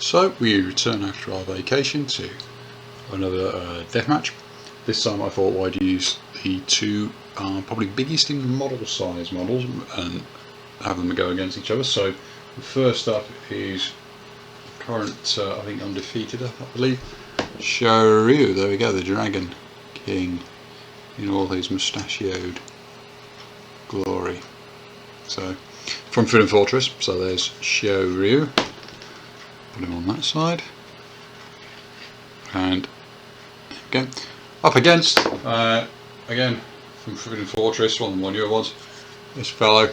So we return after our vacation to another deathmatch. This time I thought I'd use the two probably biggest in model size models and have them go against each other. So the first up is current, I think undefeated, I believe, Sho Riu. There we go, the Dragon King in all his mustachioed glory. So from Forbidden Fortress, so there's Sho Riu. Put him on that side, and again up against again from Forbidden Fortress, one of the more newer ones, this fellow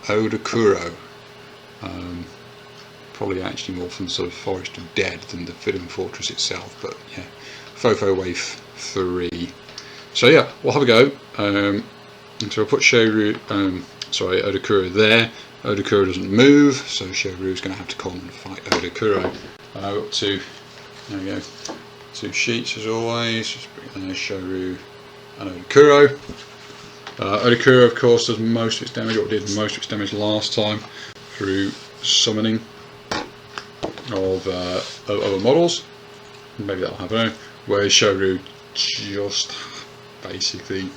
Odo Kuro. Probably actually more from sort of Forest of Dead than the Forbidden Fortress itself, but yeah, Fofo Wave 3. So yeah, we'll have a go. So I'll put Odo Kuro there. Odo Kuro doesn't move, so Sho Riu's going to have to come and fight Odo Kuro. Up to, there we go, 2 sheets as always. Just bring there Sho Riu and Odo Kuro. Odo Kuro, of course, does most of its damage, or did most of its damage last time, through summoning of other models. Maybe that'll happen. Whereas Sho Riu just basically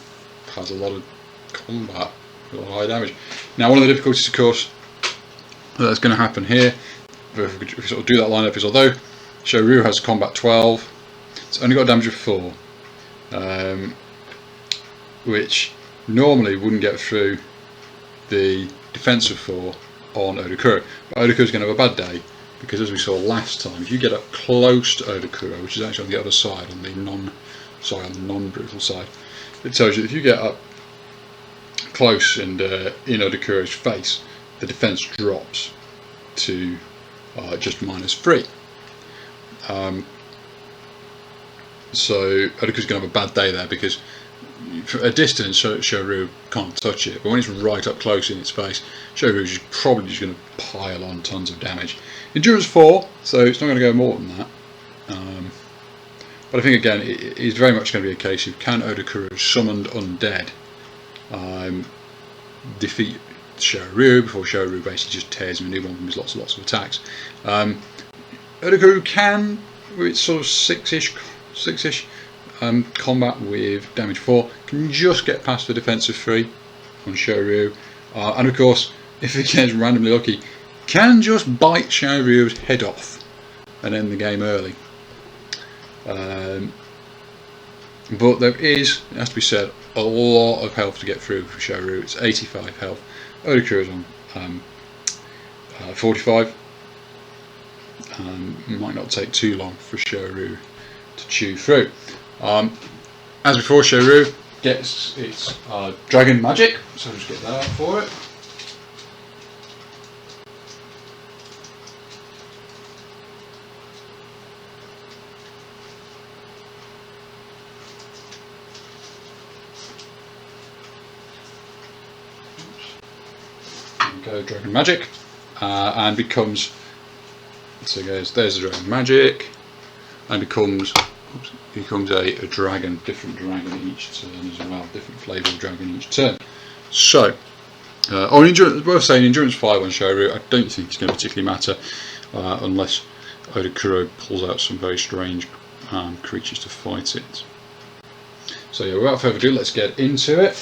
has a lot of combat, a lot of high damage. Now, one of the difficulties, of course, that's going to happen here, if we sort of do that lineup, is although Sho Riu has combat 12, it's only got a damage of 4, which normally wouldn't get through the defense of 4 on Odo Kuro. But Odo Kuro is going to have a bad day, because as we saw last time, if you get up close to Odo Kuro, which is actually on the other side, on the non-brutal side, it tells you that if you get up close and in Odo Kuro's face, the defense drops to just -3. So Odo Kuro's going to have a bad day there, because from a distance Sho Riu can't touch it, but when it's right up close in its face, Sho Riu is probably just going to pile on tons of damage. Endurance 4, so it's not going to go more than that. But I think again, it is very much going to be a case of, can Odo Kuro, summoned undead, defeat Sho Riu before Sho Riu basically just tears him a new one from his lots of attacks. Odo Kuro can, with sort of 6-ish combat with damage 4, can just get past the defensive 3 on Sho Riu, and of course, if he gets randomly lucky, can just bite Sho Riu's head off and end the game early. But there is, it has to be said, a lot of health to get through for Sho Riu. It's 85 health. Odo Kuro is on 45. Might not take too long for Sho Riu to chew through. As before, Sho Riu gets its Dragon Magic, so I'll just get that out for it. Go Dragon Magic, and becomes, so there's the Dragon Magic, and becomes a dragon, different dragon each turn as well, different flavour of dragon each turn. So, endurance, worth saying, endurance 5 on Sho Riu, I don't think it's going to particularly matter, unless Odo Kuro pulls out some very strange creatures to fight it. So yeah, without further ado, let's get into it.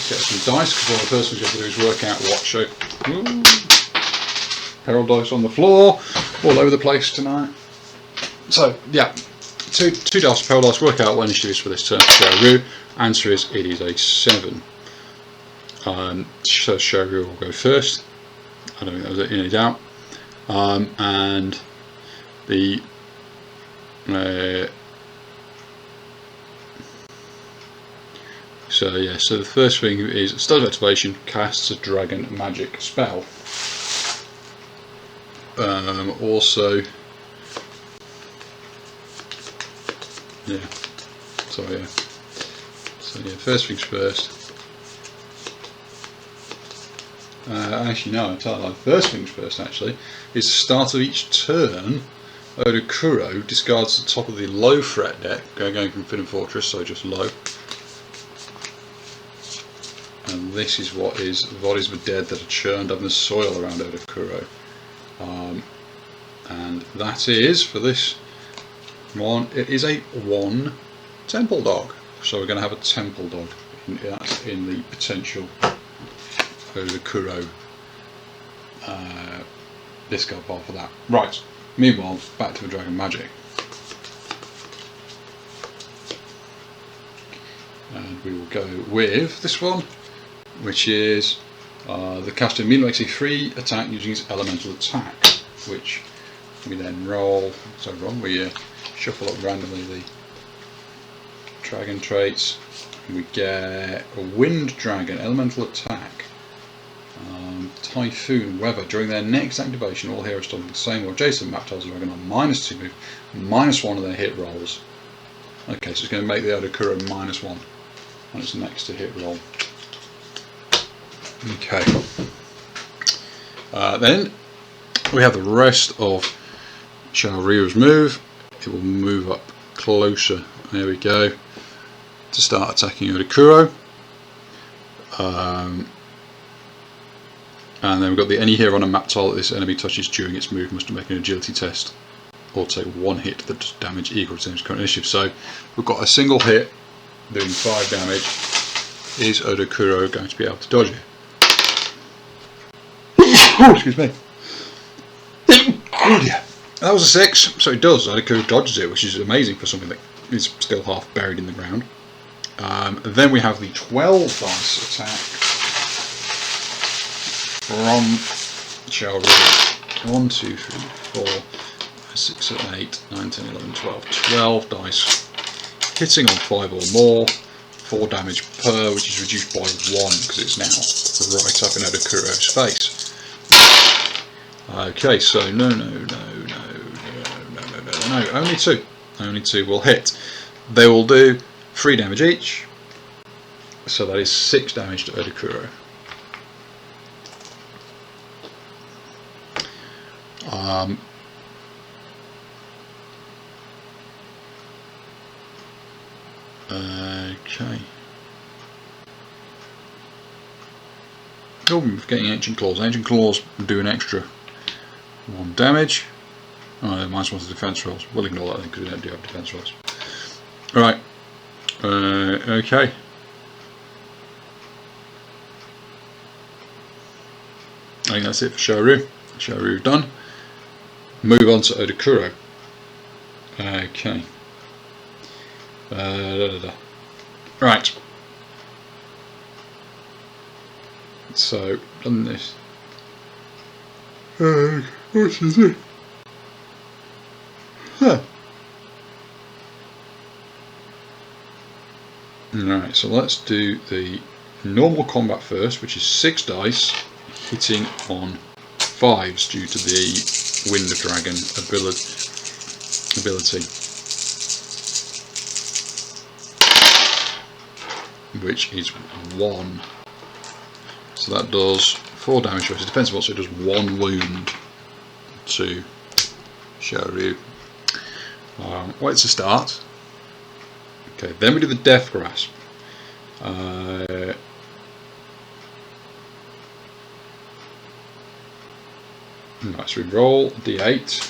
Let's get some dice, because all the first thing we have to do is work out what Sho... Peril dice on the floor, all over the place tonight. So yeah, two dice, peril dice, work out what initiative is for this turn. Sho Riu, answer is, it is a 7. So Sho Riu will go first, I don't think there was any doubt. And the so yeah, so the first thing is, start of activation, casts a dragon magic spell. Also, yeah, so yeah, first things first. Actually no, I tell you, first things first actually, is the start of each turn, Odo Kuro discards the top of the low threat deck, going from Forbidden Fortress, so just low. And this is what is bodies of the dead that are churned up in the soil around Odo Kuro. and that is, for this one, it is a 1 temple dog. So we're going to have a temple dog in the potential Odo Kuro discard pile for that. Right, meanwhile, back to the Dragon Magic. And we will go with this one, which is the caster immediately makes a free attack using his elemental attack, which we then roll. So we shuffle up randomly the dragon traits. We get a wind dragon, elemental attack, typhoon, weather. During their next activation, all heroes stopping the same or adjacent map tiles dragon on -2 move, -1 of their hit rolls. Okay, so it's going to make the Odo Kuro -1 on its next to hit roll. Okay. Then we have the rest of Sho Riu's move. It will move up closer. There we go. To start attacking Odo Kuro. And then we've got any hero on a map tile that this enemy touches during its move must make an agility test or take 1 hit that does damage equal to its current initiative. So we've got a single hit doing 5 damage. Is Odo Kuro going to be able to dodge it? Oh, excuse me. Oh dear. That was a 6, so it does. Odo Kuro dodges it, which is amazing for something that is still half buried in the ground. Then we have the 12 dice attack from Sho Riu. 1, 2, 3, 4, 6, 7, 8, 9, 10, 11, 12. 12 dice. Hitting on 5 or more. 4 damage per, which is reduced by 1 because it's now right up in Odo Kuro's face. Okay, so no, only 2. Only 2 will hit. They will do 3 damage each, so that is 6 damage to Odo Kuro. Okay. Oh, I'm forgetting Ancient Claws. Ancient Claws do an extra 1 damage. Oh, -1 to defense rolls. We'll ignore that then because we don't do have defense rolls. Right. Okay. I think that's it for Sho Riu. Sho Riu done. Move on to Odo Kuro. Okay. Right. So, done this. What is it? Huh. Alright, so let's do the normal combat first, which is 6 dice, hitting on 5s due to the Wind Dragon ability. Which is 1. So that does 4 damage, so it's defensible, so it does 1 wound to Sho Riu. Well, it's a start. Okay, then we do the Death Grasp. Right, so we roll D8.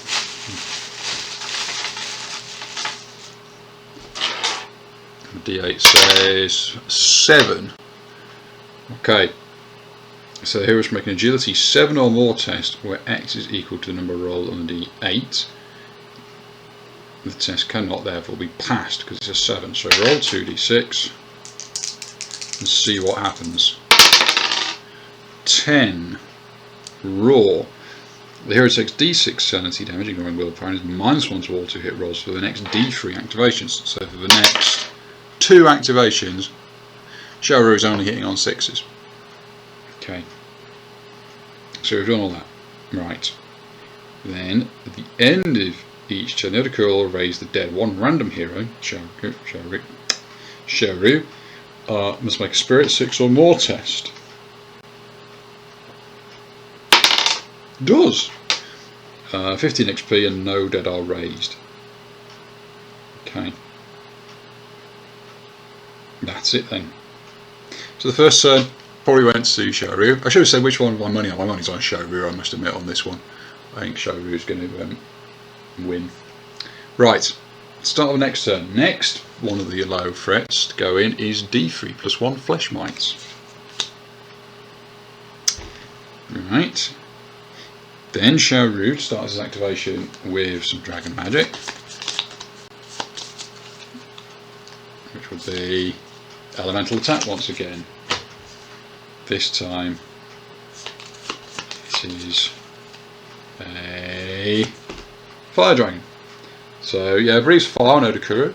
D8 says 7. Okay, so here it's making agility 7 or more test where X is equal to the number rolled on the D8. The test cannot therefore be passed because it's a 7. So roll 2d6 and see what happens. 10. Raw. The hero takes d6 sanity damage, ignoring willpower, and is -1 to all 2 hit rolls for the next d3 activations. So for the next 2 activations, Sho Riu is only hitting on 6s. Okay. So we've done all that. Right. Then, at the end of each turn, the Odo Kuro will raise the dead 1 random hero, Sho Riu, must make a spirit 6 or more test. Does! 15 XP and no dead are raised. Okay. That's it then. So the first turn probably went to Sho Riu. I should have said which one of my money on. My money's on Sho Riu, I must admit, on this one. I think Sho Riu is going to win. Right, start of the next turn. Next, one of the low threats to go in is D3+1 Flesh Mites. Right. Then Sho Riu starts his activation with some Dragon Magic, which will be Elemental Attack once again. This time it is a Fire Dragon. So yeah, breathes fire on Odo Kuro.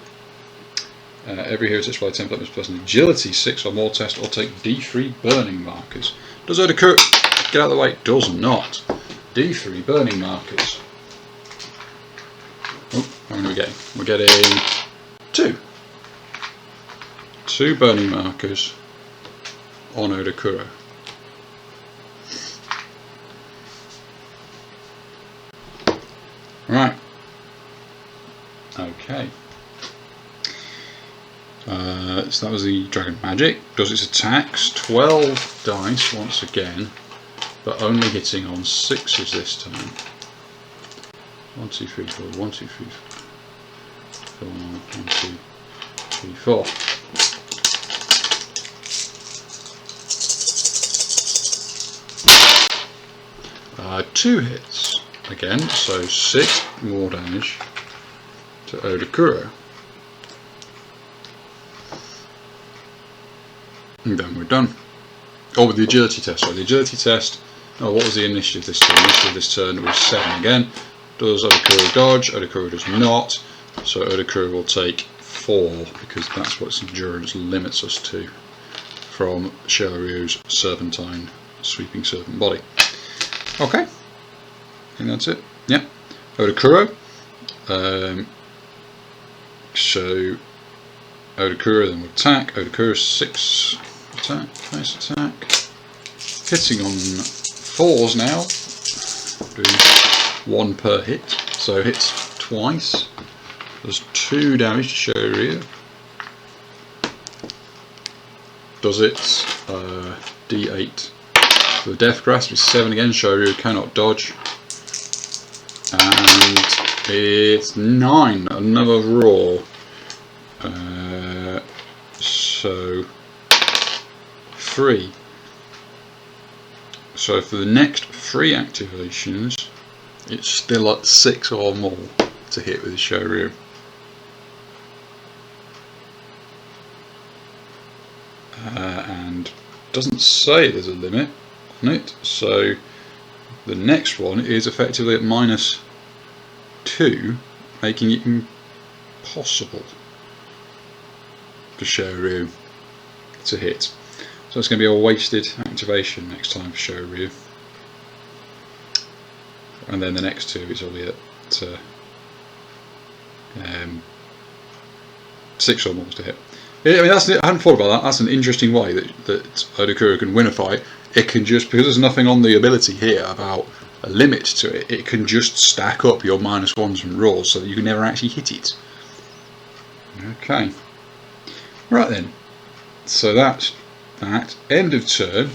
Every hero touched by a template must pass an agility 6 or more test or take D3 burning markers. Does Odo Kuro get out of the way? Does not. D3 burning markers. Oh, how many are we getting? We're getting 2. 2 burning markers on Odo Kuro. Right. Okay. So that was the Dragon Magic. Does its attacks, 12 dice once again, but only hitting on 6s this time. 1, 2, 3, 4, 1, 2, 3, 4, 1, 2, 3, 4. Two hits again, so 6 more damage to Odo Kuro. And then we're done. Oh, with the agility test. So the agility test. Oh, what was the initiative this turn? Initiative this turn was 7 again. Does Odo Kuro dodge? Odo Kuro does not. So Odo Kuro will take 4 because that's what its endurance limits us to from Sho Riu's serpentine sweeping serpent body. Okay. I think that's it. Yep. Odo Kuro. So Odo Kuro then will attack. Odo Kuro 6 attack, face attack. Hitting on 4s now. Doing 1 per hit. So hits twice. Does 2 damage to Sho Riu. Does its D8 for the Death Grasp is 7 again. Sho Riu cannot dodge. And it's 9, another roar. So 3. So for the next 3 activations, it's still at 6 or more to hit with Sho Riu. And doesn't say there's a limit on it, so the next one is effectively at -2, making it impossible for Sho Riu to hit. So it's going to be a wasted activation next time for Sho Riu. And then the next 2 is only at 6 or more to hit. I mean, I hadn't thought about that. That's an interesting way that Odo Kuro can win a fight. It can just, because there's nothing on the ability here about a limit to it, it can just stack up your -1s and roars so that you can never actually hit it. Okay. Right then. So that's that. End of turn.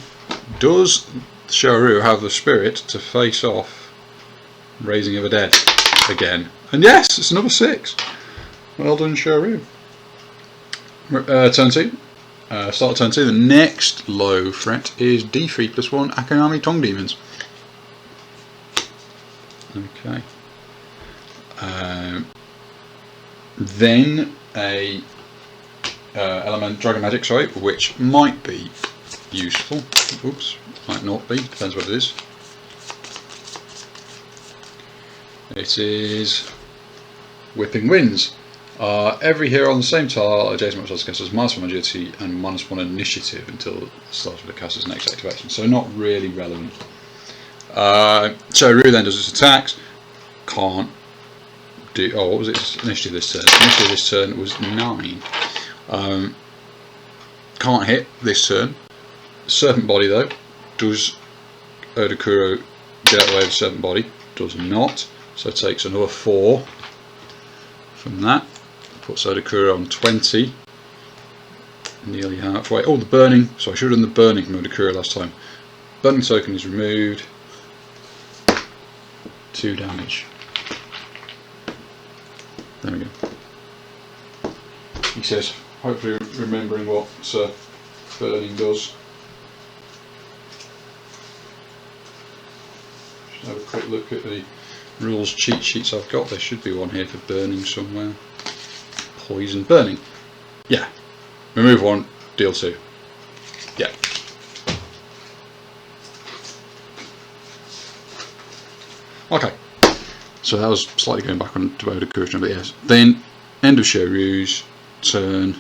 Does Sho Riu have the spirit to face off Raising of the Dead again? And yes, it's another 6. Well done, Sho Riu. Turn 2. Start of turn 2. The next low threat is D3+1 Akanami Tongue Demons. Okay. Then a Dragon Magic, sorry, which might be useful. Oops, might not be. Depends what it is. It is Whipping Winds. Every hero on the same tile adjacent to cast has -1 agility and -1 initiative until the start of the caster's next activation. So not really relevant. Sho Riu then does its attacks. Can't do. Oh, what was its initiative this turn? Initiative this turn was 9. Can't hit this turn. Serpent Body though. Does Odo Kuro get out of the way of Serpent Body? Does not. So it takes another 4 from that. Puts Odo Kuro on 20. Nearly halfway. Oh, the burning. So I should have done the burning from Odo Kuro last time. Burning token is removed. 2 damage. There we go. He says, hopefully remembering what burning does. Just have a quick look at the rules cheat sheets I've got. There should be one here for burning somewhere. Poison burning. Yeah. Remove 1, deal 2. Yeah. Okay. So that was slightly going back on to Odo Kuro, but yes. Then end of Sho Riu's turn.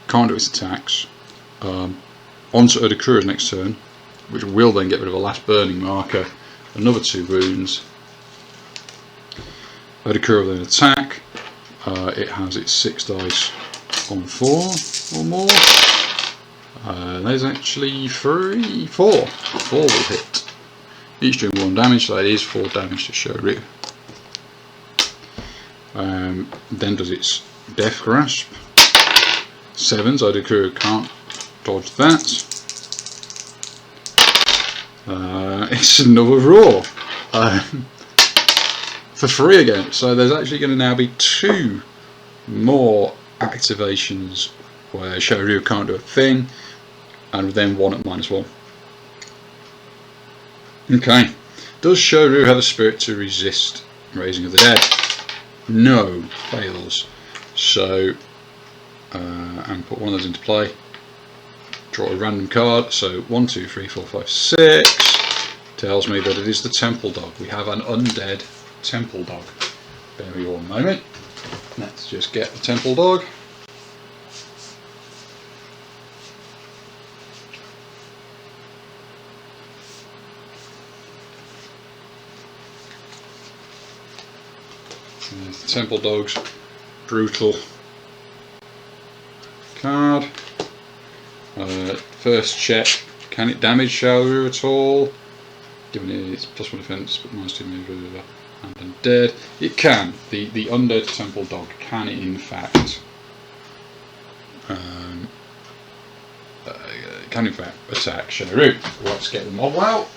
Can't do its attacks. Onto Odo Kuro's next turn, which will then get rid of a last burning marker. Another 2 wounds. Odo Kuro will then attack. It has its 6 dice on 4 or more. There's actually 4. 4 will hit. Each doing 1 damage, so that is 4 damage to Sho Riu. Then does its Death Grasp. 7s, Odo Kuro can't dodge that. It's another Roar. For 3 again, so there's actually going to now be 2 more activations where Sho Riu can't do a thing, and then 1 at -1. Okay, does Sho Riu have a spirit to resist Raising of the Dead? No, fails. So, and put one of those into play. Draw a random card, so 1, 2, 3, 4, 5, 6. Tells me that it is the Temple Dog. We have an undead Temple Dog. Bear me 1 moment. Let's just get the Temple Dog. There's the Temple Dog's brutal card. First check, can it damage Sho Riu at all? Given its +1 defense, but -2 move and undead. It can. The undead Temple Dog can in fact attack Sho Riu. Let's get the model out.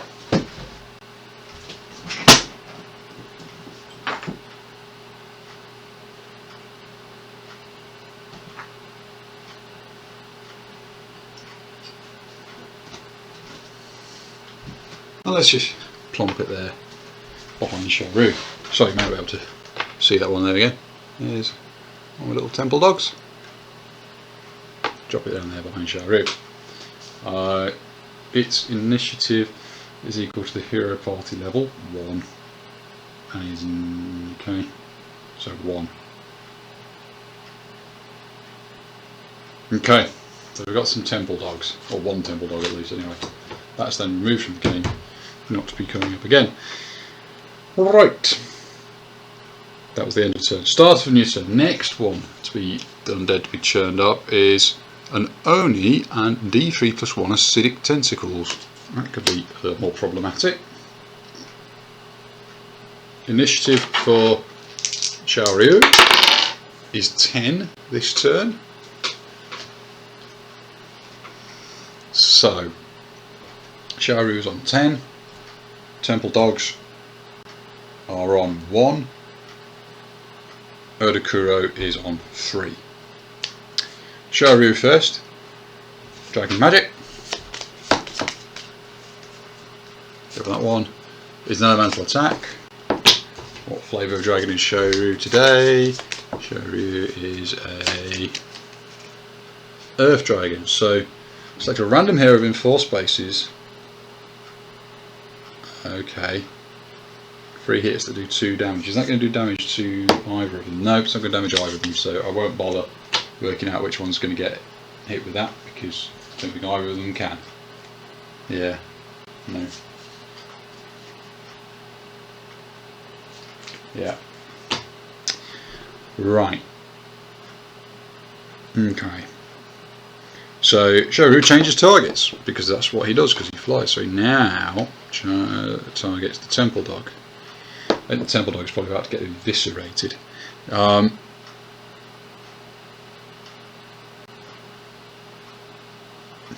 And let's just plonk it there behind Sho Riu. Sorry, you may not be able to see that one there again. There's one of my little Temple Dogs. Drop it down there behind Sho Riu. Its initiative is equal to the hero party level 1, and is okay. So 1. Okay, so we've got some Temple Dogs, or 1 Temple Dog at least anyway. That's then removed from the game, not to be coming up again. Right, that was the end of the turn. Start of a new turn. Next one to be undead to be churned up is an Oni and D3+1 acidic tentacles. That could be a little more problematic. Initiative for Sho Riu is 10 this turn. So Sho Riu is on 10. Temple Dogs are on 1. Odo Kuro is on 3. Sho Riu first. Dragon Magic. Go for that one. Is an elemental attack. What flavour of dragon is Sho Riu today? Sho Riu is a Earth Dragon. So select a random hero within 4 spaces. Okay. 3 hits that do 2 damage. Is that going to do damage to either of them? No, it's not going to damage either of them, so I won't bother working out which one's going to get hit with that, because I don't think either of them can. Yeah. No. Yeah. Right. Okay. So Sho Riu changes targets, because that's what he does, because he flies. So he now targets the Temple Dog. And the Temple Dog is probably about to get eviscerated.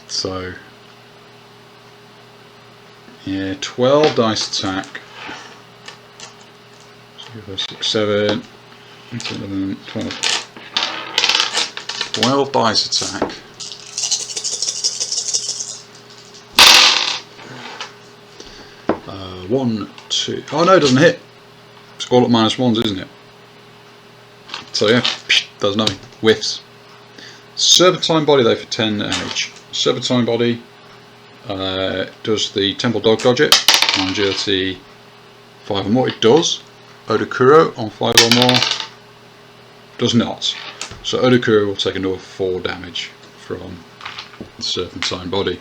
So yeah, 12 dice attack. 6, 7, 11, 12. 12 dice attack. One, two. Oh no, it doesn't hit. It's all at -1s, isn't it? So yeah, does nothing. Whiffs. Serpentine body though for 10 damage. Serpentine body does the temple dog dodge it on agility 5 or more. It does. Odo Kuro on 5 or more does not. So Odo Kuro will take another 4 damage from the serpentine body.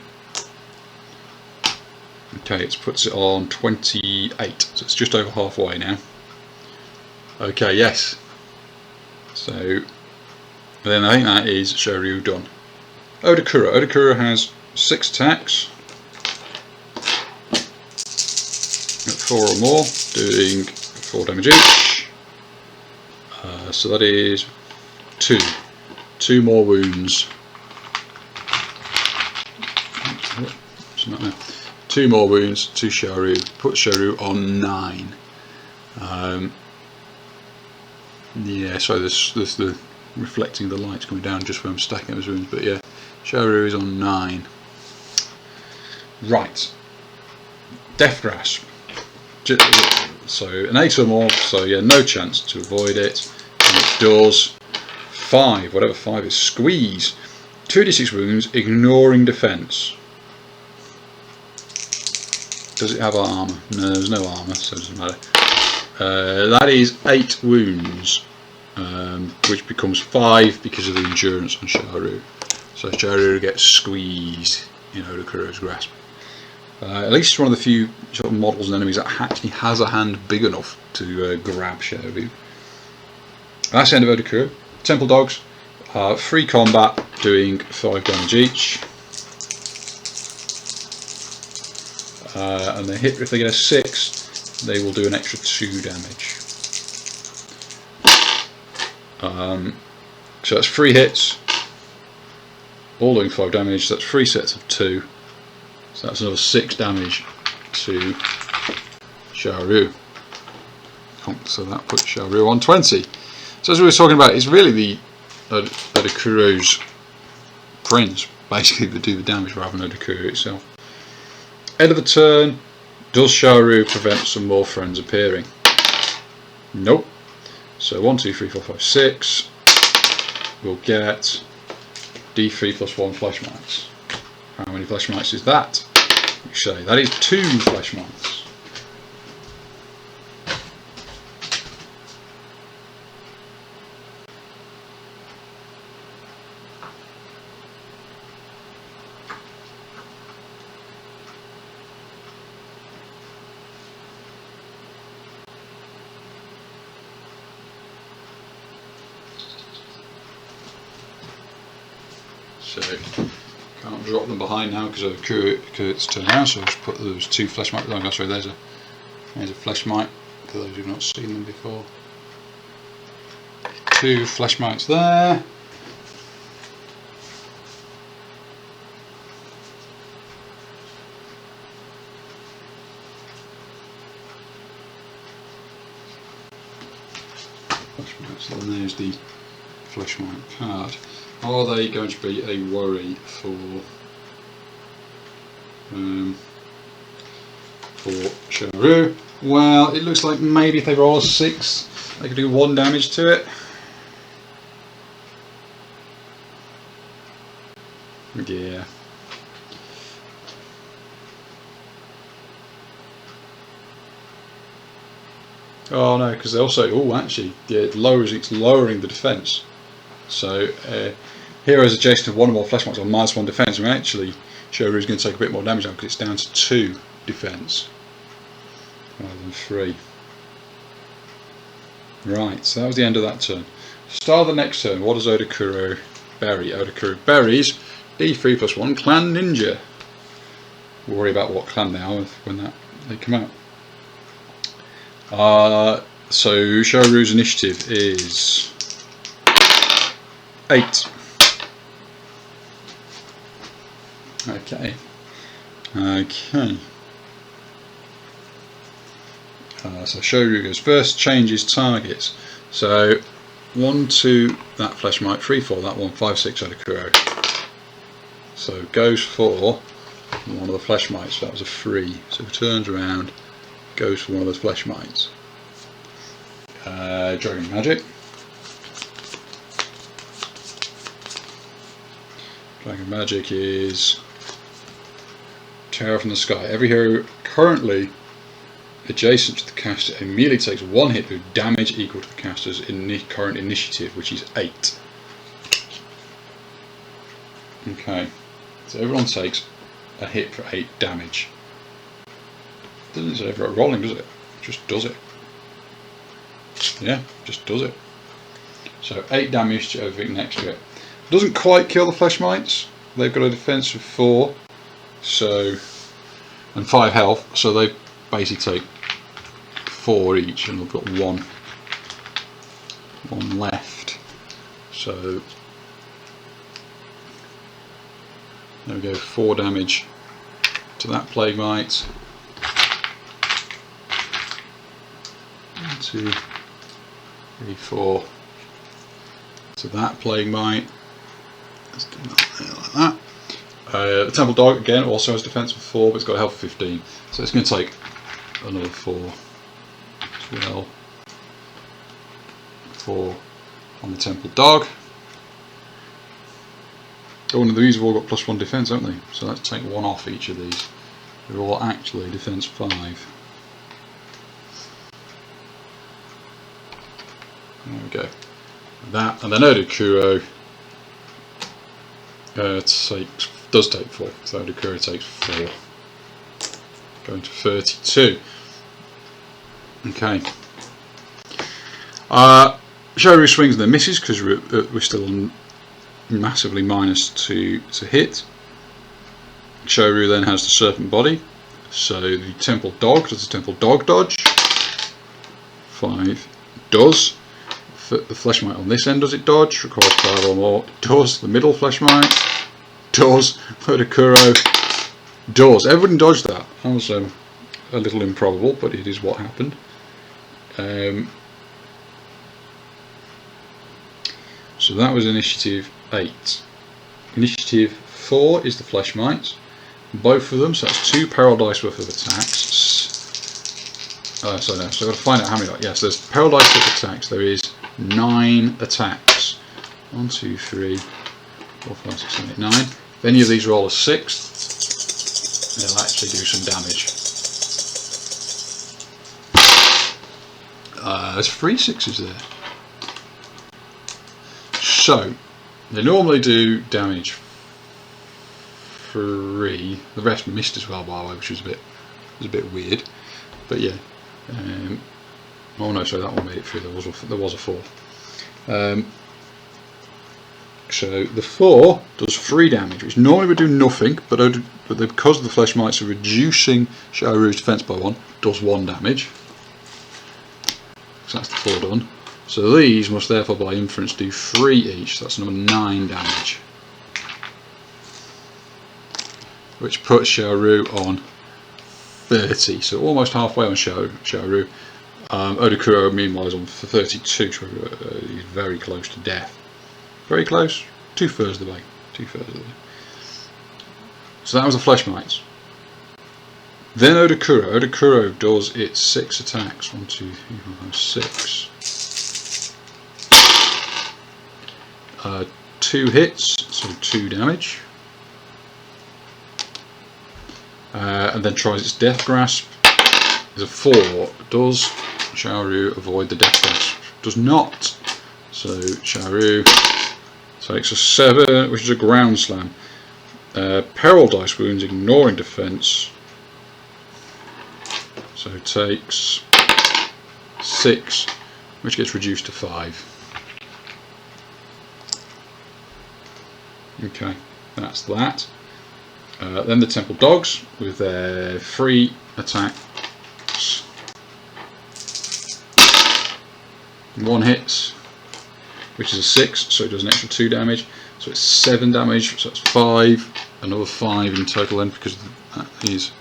Okay, it puts it on 28, so it's just over halfway now. Okay, yes. So then I think that is Sho Riu done. Odo Kuro. Odo Kuro has 6 attacks at 4 or more, doing 4 damage each. So that is 2 more wounds. 2 more wounds to Sho Riu. Put Sho Riu on 9. Yeah, so there's the reflecting the lights coming down just when I'm stacking those wounds, but yeah, Sho Riu is on 9. Right, Death Grasp. So an 8 or more, so yeah, no chance to avoid it. And it does 5, whatever 5 is. Squeeze. 2d6 wounds, ignoring defense. Does it have armor? No, there's no armor, so it doesn't matter. That is 8 wounds, which becomes 5 because of the endurance on Sho Riu. So Sho Riu gets squeezed in Odo Kuro's grasp. At least one of the few sort of models and enemies that actually has a hand big enough to grab Sho Riu. That's the end of Odo Kuro. Temple Dogs, free combat, doing 5 damage each. And they hit, if they get a 6, they will do an extra 2 damage. So that's 3 hits, all doing 5 damage. So that's 3 sets of 2. So that's another 6 damage to Sho Riu. So that puts Sho Riu on 20. So as we were talking about, it's really the Odo Kuro's friends basically that do the damage rather than Odo Kuro itself. End of the turn, does Sho Riu prevent some more friends appearing? Nope. So 1, 2, 3, 4, 5, 6. We'll get D3 plus 1 flesh mites. How many flesh mites is that? You say that is 2 flesh mites. So can't drop them behind now because of Kurt's turn now, so I'll just put those 2 flesh mites. Oh, sorry, there's a flesh mite for those who've not seen them before. 2 flesh mites there. Flesh mites, and there's the flesh mite card. Are they going to be a worry for Sho Riu? Well, it looks like maybe if they roll a 6, they could do 1 damage to it. Yeah. Oh no, because they also, oh actually, yeah, it's lowering the defense. So heroes adjacent to 1 or more flesh mites on -1 defense, and actually Sho Riu is going to take a bit more damage now because it's down to 2 defense rather than 3. Right, so that was the end of that turn. Start of the next turn. What does Odo Kuro bury? Odo Kuro buries D3 plus 1 Clan Ninja. We'll worry about what clan they are when they come out. So Sho Riu's initiative is 8. Okay. So Sho Riu goes first, changes targets. So 1, 2, that Flesh Mite, 3, 4, that one, 5, 6, Odo Kuro. So goes for one of the Flesh Mites, that was a 3. So turns around, goes for one of those Flesh Mites. Dragon Magic. Dragon Magic is Terror from the Sky. Every hero currently adjacent to the caster immediately takes 1 hit with damage equal to the caster's current initiative, which is 8. Okay, so everyone takes a hit for 8 damage. Doesn't say for rolling, does it? Just does it. Yeah, just does it. So 8 damage to everything next to it. Doesn't quite kill the Flesh Mites. They've got a defense of 4, so and 5 health, so they basically take 4 each, and we've got one left. So there we go, 4 damage to that Plague Mite. 1, 2, 3, 4 to that Plague Mite. Let's do that there like that. The Temple Dog again also has defense of 4, but it's got a health of 15, so it's going to take another 4 as well. 4 on the Temple Dog. Oh, and these have all got +1 defense, haven't they? So let's take 1 off each of these. They're all actually defense 5. There we go. That, and then Odo Kuro does take 4. So Odo Kuro takes 4. Going to 32. Okay. Sho Riu swings and then misses because we're still on massively -2 to hit. Sho Riu then has the Serpent Body. So the Temple Dog does the Temple Dog dodge. 5 does. The Flesh Mite on this end, does it dodge? Requires 5 or more. Does. The middle Flesh Mite. Does. Odo Kuro. Does. Everyone dodged that. That was a little improbable, but it is what happened. So that was initiative 8. Initiative 4 is the Flesh Mites. Both of them, so that's 2 peril dice worth of attacks. So no, so I've got to find out how many. Yes, there's peril dice worth of attacks. There is 9 attacks. 1, 2, 3, 4, 5, 6, 7, 8, 9. If any of these roll a 6, they'll actually do some damage. There's 3 6s there. So they normally do damage 3. The rest missed as well, by the way, which was a bit weird. But yeah. Oh no, sorry, that one made it through. There was a 4. So the 4 does 3 damage, which normally would do nothing, but because the Flesh Mites are reducing Sho Riu's defense by 1, does 1 damage. So that's the 4 done. So these must therefore by inference do 3 each, so that's another 9 damage. Which puts Sho Riu on 30, so almost halfway on Sho Riu. Odo Kuro meanwhile is on for 32, so he's very close to death. Very close, 2/3 of the way. 2/3 of the way. So that was the Flesh Mites. Then Odo Kuro. Odo Kuro does its 6 attacks. 1, 2, 3, 4, 5, 6. 2 hits, so 2 damage. And then tries its Death Grasp. There's a 4. Does Sho Riu avoid the Death Grasp? Does not. So Sho Riu takes a 7, which is a ground slam. Peril dice wounds, ignoring defense. So takes 6, which gets reduced to 5. Okay, that's that. Then the Temple Dogs with their 3 attacks. 1 hits, which is a 6, so it does an extra 2 damage. So it's 7 damage, so that's 5. Another 5 in total then, because that is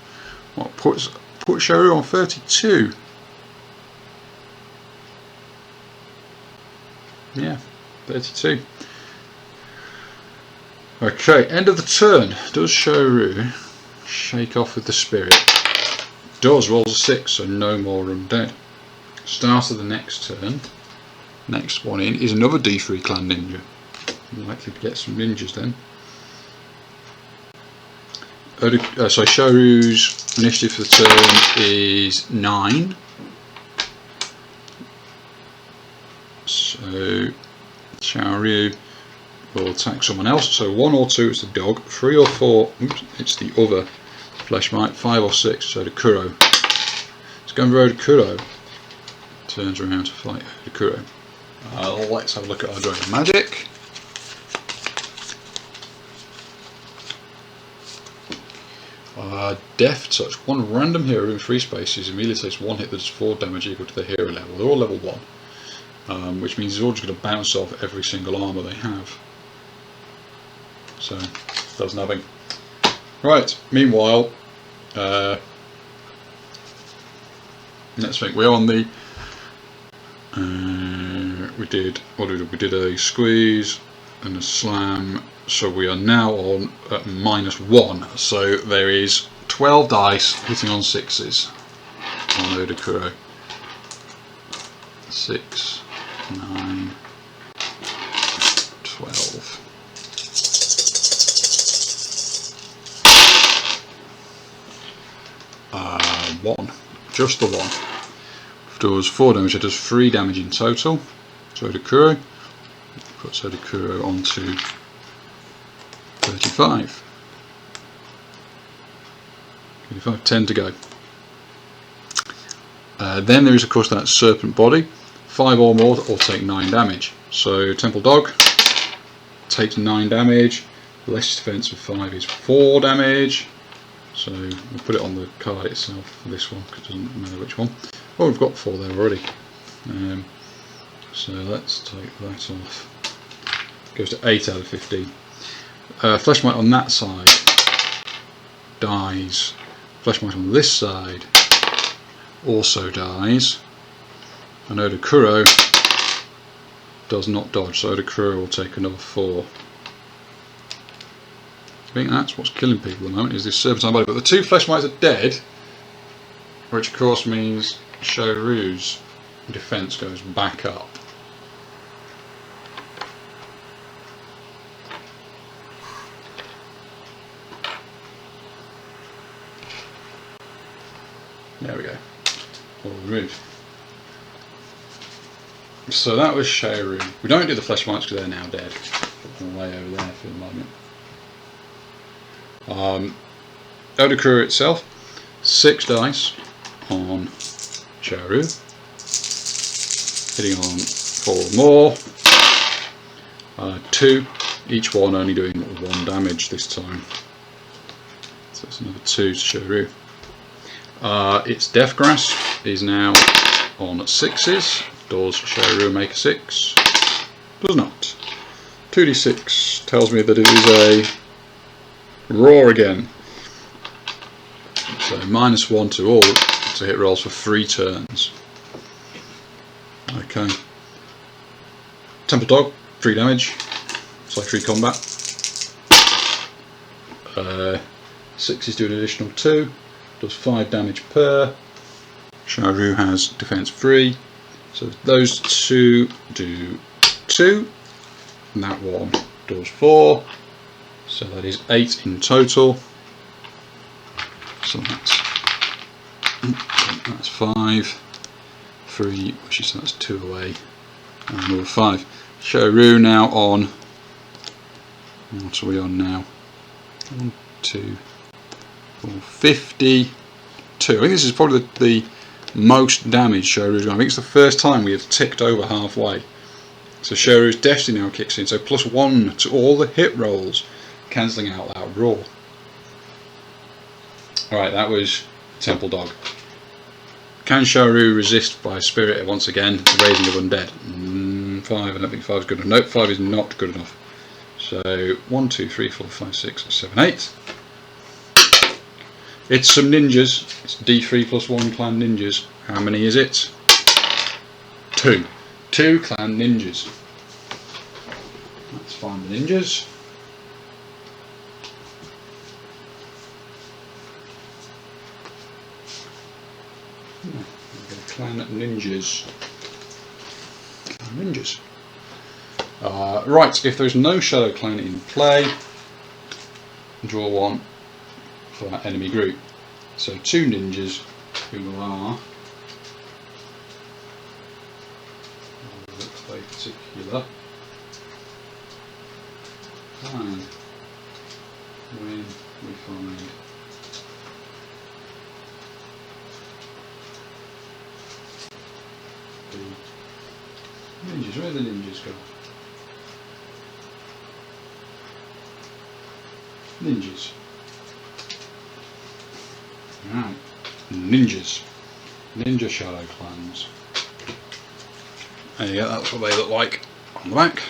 what puts Sho Riu on 32. Yeah, 32. Okay, end of the turn. Does Sho Riu shake off with the spirit? Does, rolls a 6, so no more undead. Start of the next turn. Next one in is another D3 clan ninja. Likely to get some ninjas then. So Sho Riu's initiative for the turn is 9. So Sho Riu will attack someone else. So 1 or 2 is the dog, 3 or 4, oops, it's the other fleshmite, 5 or 6, so Odo Kuro. It's going for Odo Kuro. Turns around to fight Odo Kuro. Let's have a look at our Dragon Magic. Death touch. One random hero in free spaces immediately takes 1 hit that does 4 damage equal to the hero level. They're all level 1, which means they're all just going to bounce off every single armour they have. So, does nothing. Right, meanwhile, let's think. We're on the. We did a squeeze and a slam, so we are now on at -1. So there is 12 dice hitting on 6s on Odo Kuro. 6, 9, 12. One, just the one. Does 4 damage. It does 3 damage in total. So Odo Kuro puts Odo Kuro onto 35. 35, 10 to go. Then there is of course that serpent body. 5 or more will take 9 damage. So Temple Dog takes 9 damage. Less defense of 5 is 4 damage. So we'll put it on the card itself for this one because it doesn't matter which one. Well, we've got 4 there already. So let's take that off. Goes to 8 out of 15. Fleshmite on that side dies. Fleshmite on this side also dies. And Odo Kuro does not dodge, so Odo Kuro will take another 4. I think that's what's killing people at the moment, is this serpentine body. But the 2 fleshmites are dead, which of course means Sho Riu's defense goes back up. There we go. All removed. So that was Sho Riu. We don't do the fleshmites because they're now dead. Put them away over there for the moment. Odo Kuro itself, 6 dice on Sho Riu, hitting on 4 or more, 2, each one only doing 1 damage this time. So that's another 2 to Sho Riu. Its Death Grasp is now on 6s. Does Sho Riu make a 6? Does not. 2d6 tells me that it is a roar again. So -1 to all to hit rolls for 3 turns. Okay. Temple Dog, 3 damage. It's like 3 combat. 6s do an additional 2. Does 5 damage per. Sho Riu has defense 3. So those 2 do 2. And that one does 4. So that is 8 in total. So that's 5, 3, which is that's 2 away, and another 5. Sho Riu now on. What are we on now? 1, 2, 4, 52. I think this is probably the most damage Sho Riu's done. I think it's the first time we have ticked over halfway. So Sho Riu's Destiny now kicks in. So +1 to all the hit rolls, cancelling out that roar. Alright, that was Temple Dog. Can Sho Riu resist by spirit once again the raising of undead? 5, I don't think 5 is good enough. Nope, 5 is not good enough. So 1, 2, 3, 4, 5, 6, 7, 8. It's some ninjas. It's D3 +1 clan ninjas. How many is it? 2. 2 clan ninjas. Let's find the ninjas. Clan ninjas. Ninjas. Right, if there's no shadow clan in play, draw one for that enemy group. So 2 ninjas who are very particular. And when we find the ninjas, where the ninjas go? Ninjas. Right, ninjas. Ninja shadow clans. There you go, that's what they look like on the back.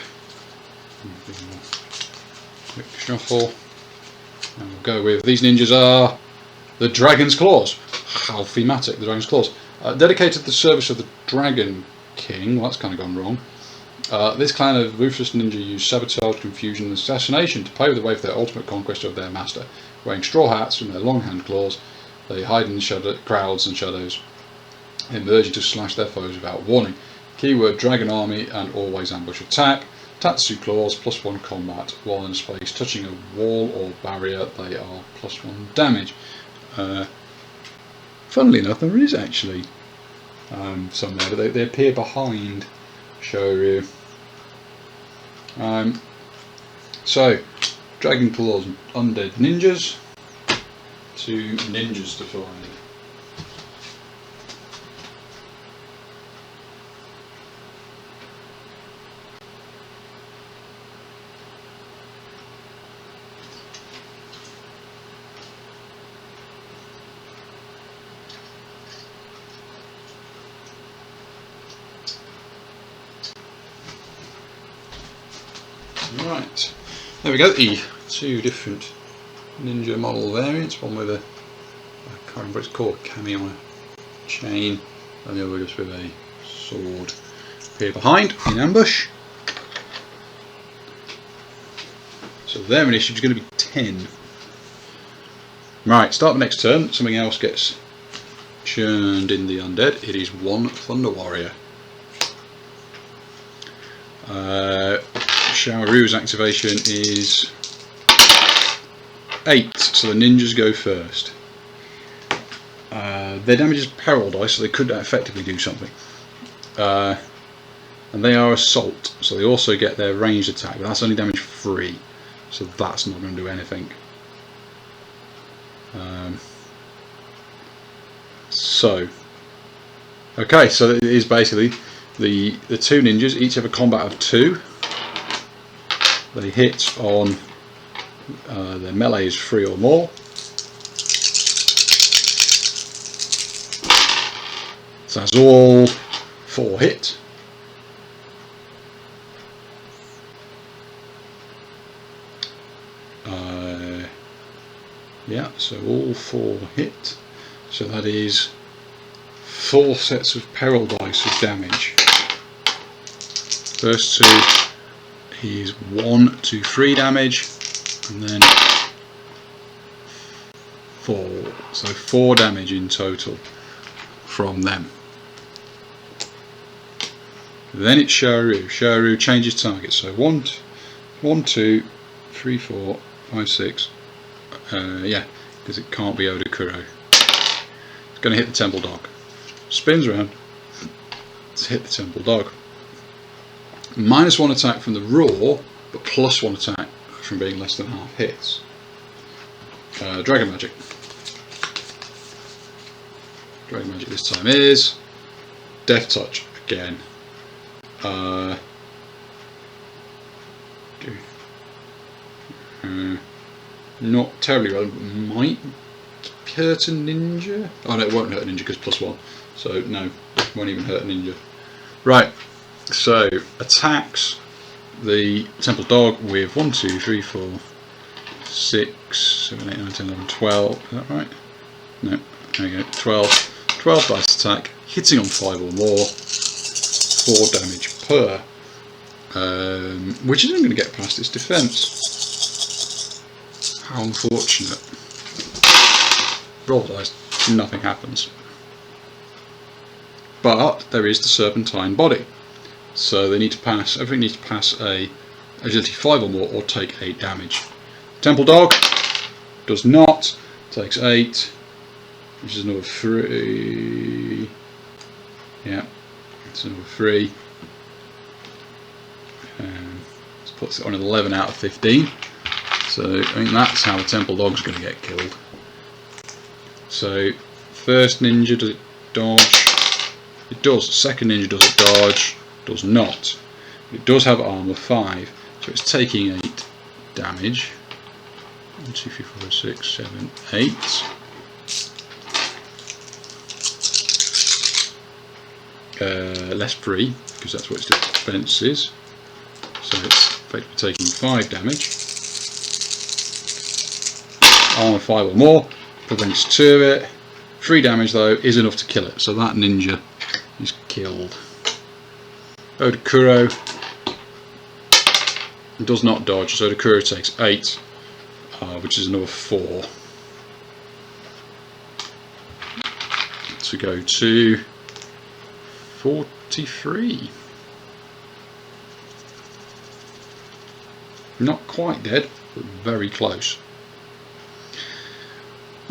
Quick shuffle. And we'll go with, these ninjas are the Dragon's Claws. How thematic, the Dragon's Claws. Dedicated to the service of the Dragon King. Well, that's kind of gone wrong. This clan of ruthless ninja use sabotage, confusion and assassination to pave the way for their ultimate conquest of their master. Wearing straw hats from their long hand claws, they hide in the crowds and shadows, emerging to slash their foes without warning. Keyword Dragon Army and always ambush attack. Tatsu claws, +1 combat. While in space touching a wall or barrier, they are +1 damage. Funnily enough, there is actually somewhere that they appear behind Sho Riu. So, Dragon Claws, undead ninjas. 2 ninjas to find. Right, there we go, the 2 different ninja model variants, one with a, I can't remember what it's called, cami on a chain, and the other just with a sword here behind in ambush. So their initiative is going to be 10. Right, start the next turn, something else gets churned in the undead. It is 1 Thunder Warrior. Sho Riu's activation is 8, so the ninjas go first. Their damage is peril dice, so they could effectively do something. And they are assault, so they also get their ranged attack, but that's only damage 3, so that's not going to do anything. Okay, so it is basically the 2 ninjas each have a combat of 2. They hit on their melee is 3 or more. So that's all 4 hit. Yeah, so all 4 hit. So that is 4 sets of peril dice of damage. First 2 is 1, 2, 3 damage, and then 4. So 4 damage in total from them. Then it's Sho Riu. Sho Riu changes target. So 1, 2, 3, 4, 5, 6. Yeah, because it can't be Odo Kuro. It's going to hit the temple dog. Spins around to hit the temple dog. -1 attack from the raw, but +1 attack from being less than half hits. Dragon Magic. Dragon Magic this time is Death Touch again. Not terribly relevant. Might hurt a ninja. Oh no, it won't hurt a ninja because +1. So no, won't even hurt a ninja. Right. So attacks the temple dog with 1, 2, 3, 4, 6, 7, 8, 9, 10, 11, 12. Is that right? No. There you go. 12 dice attack, hitting on 5 or more. 4 damage per. which isn't going to get past its defence. How unfortunate. Roll the dice, nothing happens. But there is the serpentine body, so they need to pass. Everything needs to pass a agility 5 or more, or take 8 damage. Temple Dog does not, takes 8, which is another 3. Yeah, it's another 3. This puts it on an 11 out of 15. So I think that's how the Temple Dog's going to get killed. So first ninja, does it dodge? It does. Second ninja, does it dodge? Does not. It does have armor 5, so it's taking 8 damage. 1, 2, 3, 4, 6, 7, 8. Less 3, because that's what its defense is. So it's effectively taking 5 damage. Armor 5 or more prevents 2 of it. 3 damage though is enough to kill it, so that ninja is killed. Odo Kuro does not dodge, so Odo Kuro takes 8, which is another 4. So we go to 43. Not quite dead, but very close.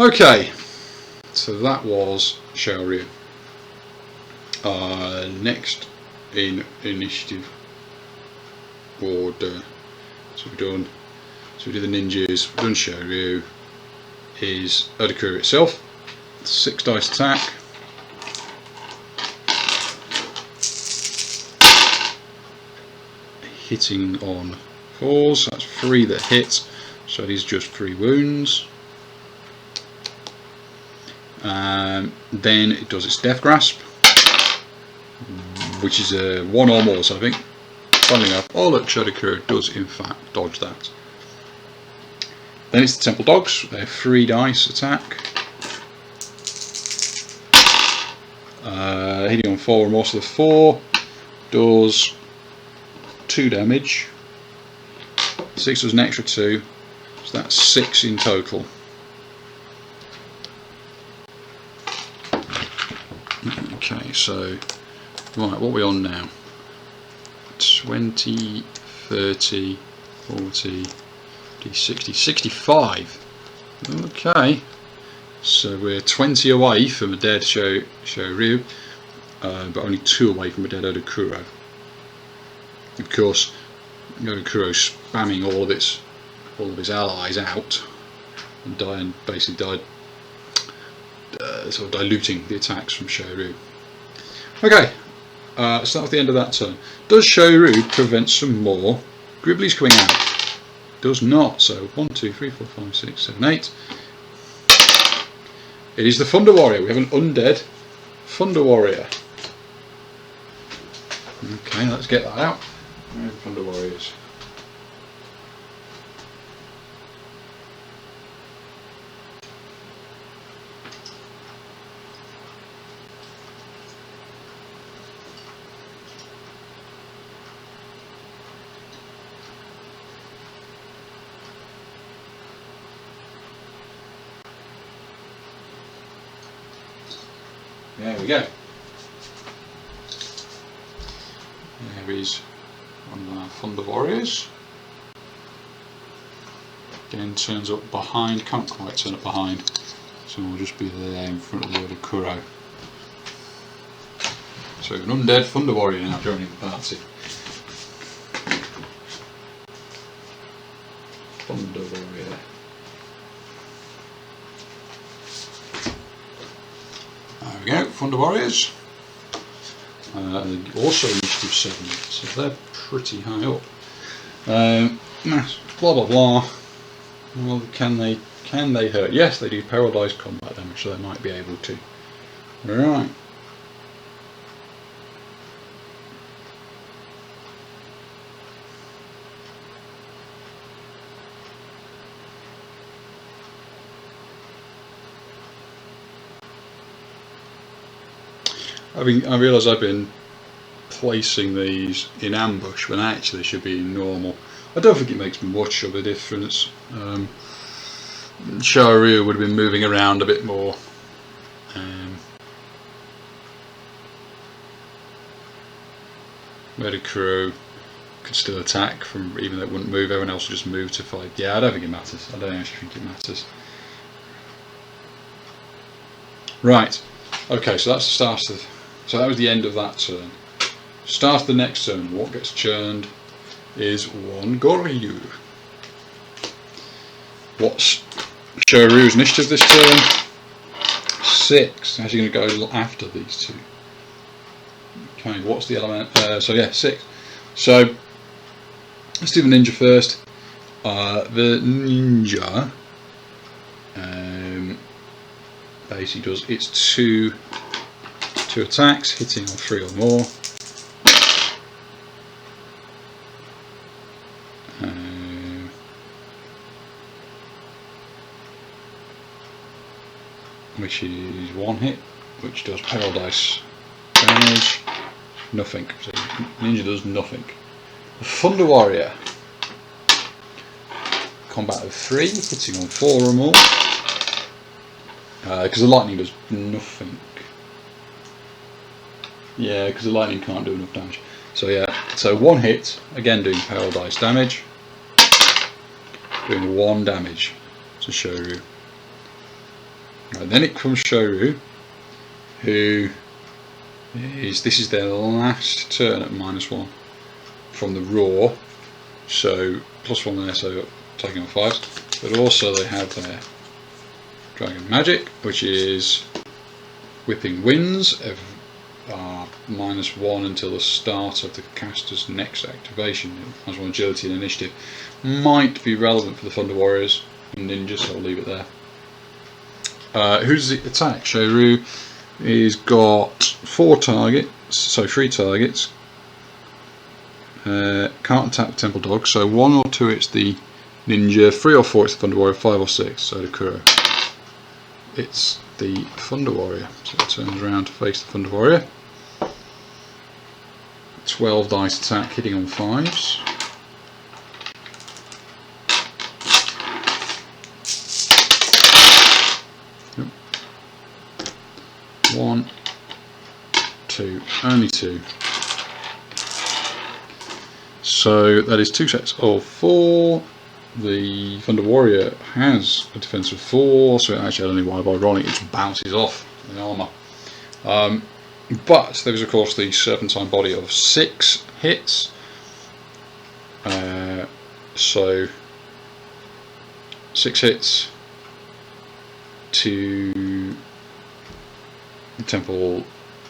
Okay, so that was Sho Riu. Next in initiative order, so we've done. So we did the ninjas. We've done Sho Riu. Is Odo Kuro itself. 6 dice attack. Hitting on 4s. That's 3 that hit. So it is just 3 wounds. Then it does its Death Grasp, which is a 1 or more, so I think, funnily enough, look, Odo Kuro does in fact dodge that. Then it's the Temple Dogs, they're 3 dice attack. Hitting on 4 or more, so the 4 does 2 damage. 6 does an extra 2, so that's 6 in total. Okay, so right, what are we on now? 20, 30, 40, 60, 65. Okay, so we're 20 away from a dead Sho Riu, but only 2 away from a dead Odo Kuro. Of course, Odo Kuro spamming all of his allies out and basically died. Sort of diluting the attacks from Sho Riu. Okay, so that was the end of that turn. Does Sho Riu prevent some more Gribblies coming out? Does not. So 1, 2, 3, 4, 5, 6, 7, 8. It is the Thunder Warrior. We have an undead Thunder Warrior. Okay, let's get that out. Thunder Warriors. There we go. There is one of our Thunder Warriors. Again, turns up behind, can't quite turn up behind, so we'll just be there in front of the Odo Kuro. So an undead Thunder Warrior now joining the party. Thunder Warrior. There we go, Thunder Warriors. Also initiative 7, so they're pretty high up. Blah blah blah. Well, can they hurt? Yes, they do paralyzed combat damage, so they might be able to. Right. I realise I've been placing these in ambush when actually they should be in normal. I don't think it makes much of a difference. Sho Riu would have been moving around a bit more. Odo Kuro could still attack from, even though it wouldn't move, everyone else would just move to fight. Yeah, I don't think it matters. I don't actually think it matters. Right, okay, so that's the start of, so that was the end of that turn. Start of the next turn, what gets churned is one Goryu. What's Sho Riu's initiative this turn? 6. How's he going to go after these two? Okay, what's the element? So yeah, 6. So let's do the ninja first. The ninja basically does its two attacks, hitting on 3 or more. Which is 1 hit, which does paradise damage. Nothing. So ninja does nothing. The Thunder Warrior. Combat of 3, hitting on 4 or more. Because the lightning does nothing. Yeah, because the lightning can't do enough damage. So yeah, so 1 hit, again doing paradise damage. Doing 1 damage to Sho Riu. Right, then it comes Sho Riu, who is, this is their last turn at -1 from the raw, so +1 there, so taking on 5s, but also they have their Dragon Magic, which is Whipping Winds, -1 until the start of the caster's next activation. -1 agility and initiative. Might be relevant for the Thunder Warriors and ninjas, so I'll leave it there. Who's the attack? Sho Riu has got 4 targets, so 3 targets. Can't attack Temple Dog, so 1 or 2 it's the ninja, 3 or 4 it's the Thunder Warrior, 5 or 6 so Odo Kuro. It's the Thunder Warrior, so it turns around to face the Thunder Warrior. 12 dice attack, hitting on 5s. Yep. 1, 2, only 2. So that is 2 sets of 4. The Thunder Warrior has a defense of 4, so it actually only 1 by rolling, it bounces off the armour. But there is of course the Serpentine Body of 6 hits. So 6 hits to the Temple,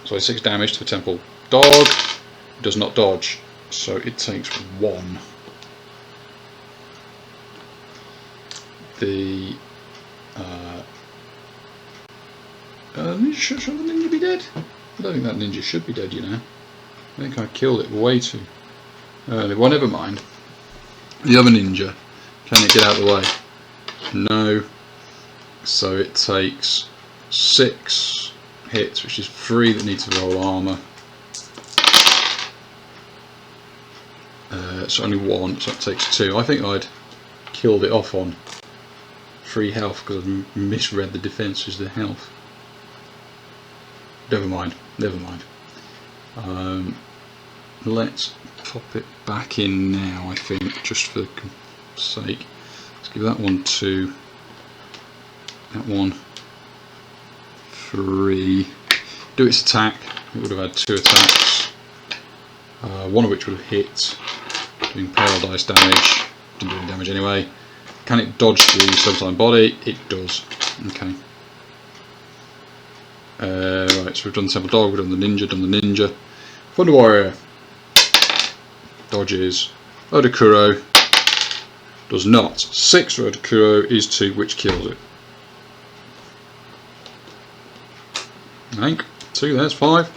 sorry, 6 damage to the Temple Dog. It does not dodge, so it takes 1. The should the ninja be dead? I don't think that ninja should be dead, you know. I think I killed it way too early. Well, never mind. The other ninja, can it get out of the way? No. So it takes 6 hits, which is 3 that need to roll armour. So only 1, so it takes 2. I think I'd killed it off on 3 health because I misread the defense as the health. Never mind, never mind. Let's pop it back in now, I think, just for sake. Let's give that one 2, that one 3. Do its attack. It would have had 2 attacks, 1 of which would have hit, doing paradise damage. Didn't do any damage anyway. Can it dodge the Serpentine Body? It does. Okay. Right, so we've done the Temple Dog, we've done the ninja, Thunder Warrior dodges, Odo Kuro does not. 6 for Odo Kuro is 2, which kills it. Hank, 2, there's 5,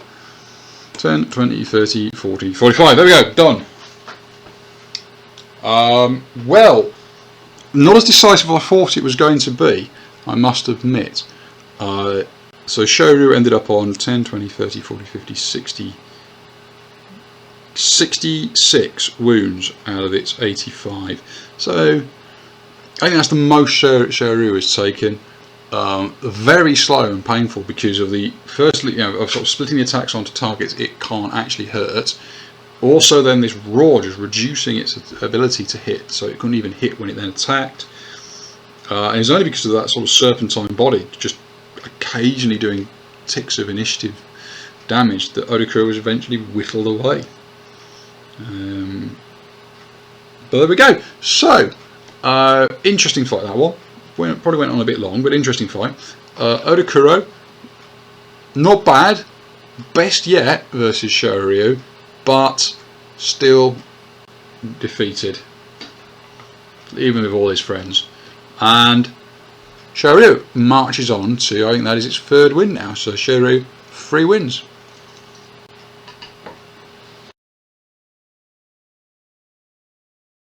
10, 20, 30, 40, 45, there we go, done. Well, not as decisive as I thought it was going to be, I must admit. So Sho Riu ended up on 10, 20, 30, 40, 50, 60, 66 wounds out of its 85. So I think that's the most Sho Riu has taken. Very slow and painful because of the firstly, of sort of splitting the attacks onto targets it can't actually hurt. Also, then this roar just reducing its ability to hit, so it couldn't even hit when it then attacked. And it's only because of that sort of serpentine body just occasionally doing ticks of initiative damage that Odo Kuro was eventually whittled away. But there we go. So interesting fight, that one. Probably went on a bit long, but interesting fight. Odo Kuro, not bad. Best yet versus Sho Riu, but still defeated, even with all his friends. And Sho Riu marches on to, I think that is its 3rd win now. So Sho Riu, 3 wins.